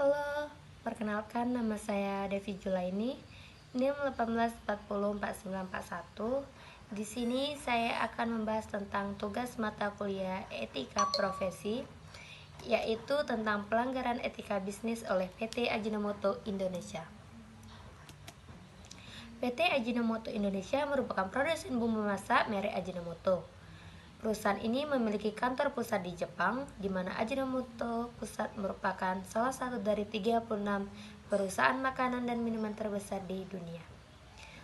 Halo, perkenalkan nama saya Devi Julaini, NIM 18404941. Di sini saya akan membahas tentang tugas mata kuliah Etika Profesi, yaitu tentang pelanggaran etika bisnis oleh PT Ajinomoto Indonesia. PT Ajinomoto Indonesia merupakan produsen bumbu masak merek Ajinomoto. Perusahaan ini memiliki kantor pusat di Jepang, di mana Ajinomoto Pusat merupakan salah satu dari 36 perusahaan makanan dan minuman terbesar di dunia.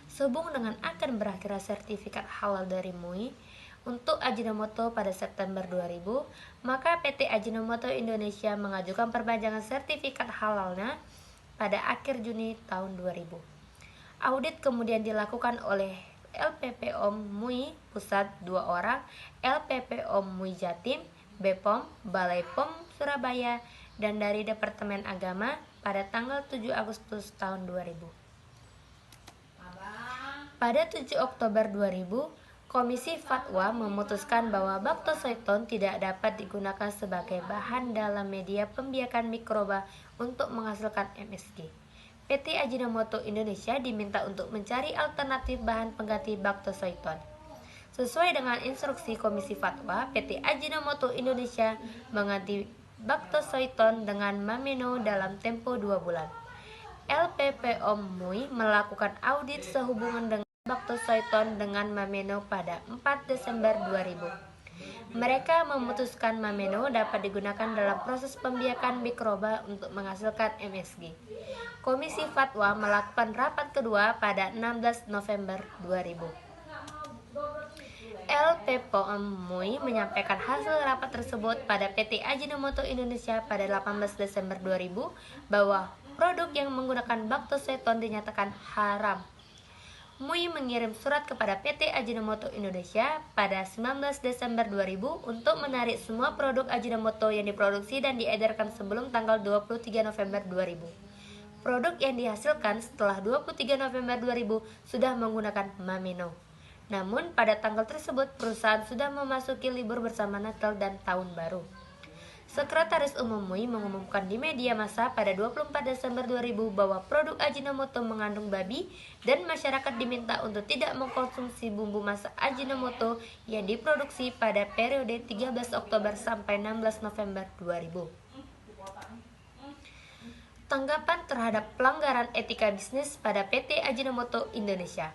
Sehubung dengan akan berakhirnya sertifikat halal dari MUI untuk Ajinomoto pada September 2000, maka PT Ajinomoto Indonesia mengajukan perpanjangan sertifikat halalnya pada akhir Juni tahun 2000. Audit kemudian dilakukan oleh LPPOM MUI Pusat 2 orang, LPPOM MUI Jatim, BPOM, Balai POM Surabaya, dan dari Departemen Agama pada tanggal 7 Agustus tahun 2000. Pada 7 Oktober 2000, Komisi Fatwa memutuskan bahwa baktosoiton tidak dapat digunakan sebagai bahan dalam media pembiakan mikroba untuk menghasilkan MSG. PT Ajinomoto Indonesia diminta untuk mencari alternatif bahan pengganti baktosoiton. Sesuai dengan instruksi Komisi Fatwa, PT Ajinomoto Indonesia mengganti baktosoiton dengan mameno dalam tempo 2 bulan. LPPOM MUI melakukan audit sehubungan dengan baktosoiton dengan mameno pada 4 Desember 2000. Mereka memutuskan mameno dapat digunakan dalam proses pembiakan mikroba untuk menghasilkan MSG. Komisi Fatwa melakukan rapat kedua pada 16 November 2000. LPPOM MUI menyampaikan hasil rapat tersebut pada PT Ajinomoto Indonesia pada 18 Desember 2000 bahwa produk yang menggunakan baktosoiton dinyatakan haram. MUI mengirim surat kepada PT Ajinomoto Indonesia pada 19 Desember 2000 untuk menarik semua produk Ajinomoto yang diproduksi dan diedarkan sebelum tanggal 23 November 2000. Produk yang dihasilkan setelah 23 November 2000 sudah menggunakan mameno. Namun pada tanggal tersebut perusahaan sudah memasuki libur bersama Natal dan Tahun Baru. Sekretaris Umum MUI mengumumkan di media massa pada 24 Desember 2000 bahwa produk Ajinomoto mengandung babi dan masyarakat diminta untuk tidak mengkonsumsi bumbu masak Ajinomoto yang diproduksi pada periode 13 Oktober sampai 16 November 2000. Tanggapan terhadap pelanggaran etika bisnis pada PT Ajinomoto Indonesia.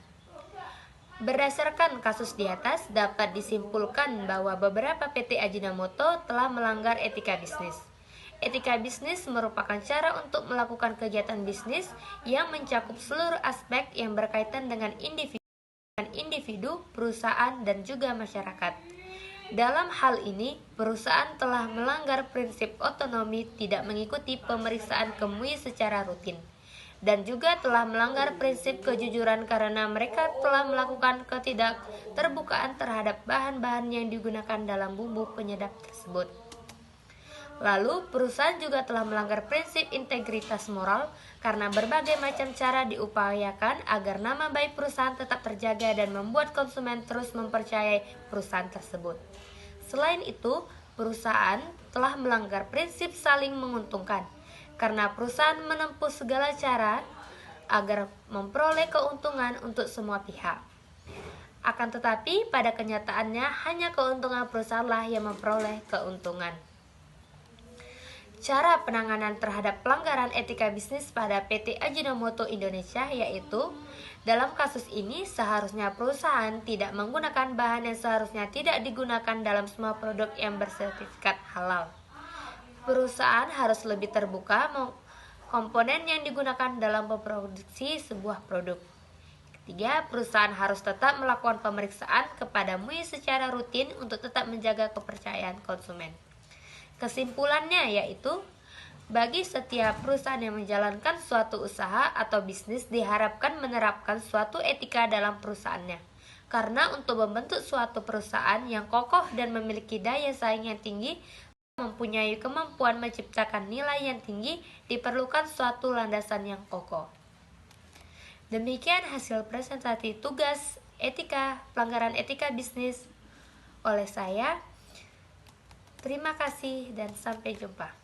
Berdasarkan kasus di atas, dapat disimpulkan bahwa beberapa PT Ajinomoto telah melanggar etika bisnis. Etika bisnis merupakan cara untuk melakukan kegiatan bisnis yang mencakup seluruh aspek yang berkaitan dengan individu, perusahaan, dan juga masyarakat. Dalam hal ini, perusahaan telah melanggar prinsip otonomi tidak mengikuti pemeriksaan ke MUI secara rutin, dan juga telah melanggar prinsip kejujuran karena mereka telah melakukan ketidakterbukaan terhadap bahan-bahan yang digunakan dalam bumbu penyedap tersebut. Lalu, perusahaan juga telah melanggar prinsip integritas moral karena berbagai macam cara diupayakan agar nama baik perusahaan tetap terjaga dan membuat konsumen terus mempercayai perusahaan tersebut. Selain itu, perusahaan telah melanggar prinsip saling menguntungkan karena perusahaan menempuh segala cara agar memperoleh keuntungan untuk semua pihak. Akan tetapi, pada kenyataannya hanya keuntungan perusahaanlah yang memperoleh keuntungan. Cara penanganan terhadap pelanggaran etika bisnis pada PT Ajinomoto Indonesia yaitu, dalam kasus ini seharusnya perusahaan tidak menggunakan bahan yang seharusnya tidak digunakan dalam semua produk yang bersertifikat halal. Perusahaan harus lebih terbuka komponen yang digunakan dalam memproduksi sebuah produk. Ketiga, perusahaan harus tetap melakukan pemeriksaan kepada MUI secara rutin untuk tetap menjaga kepercayaan konsumen. Kesimpulannya yaitu, bagi setiap perusahaan yang menjalankan suatu usaha atau bisnis diharapkan menerapkan suatu etika dalam perusahaannya. Karena untuk membentuk suatu perusahaan yang kokoh dan memiliki daya saing yang tinggi, mempunyai kemampuan menciptakan nilai yang tinggi, diperlukan suatu landasan yang kokoh. Demikian hasil presentasi tugas pelanggaran etika bisnis oleh saya. Terima kasih dan sampai jumpa.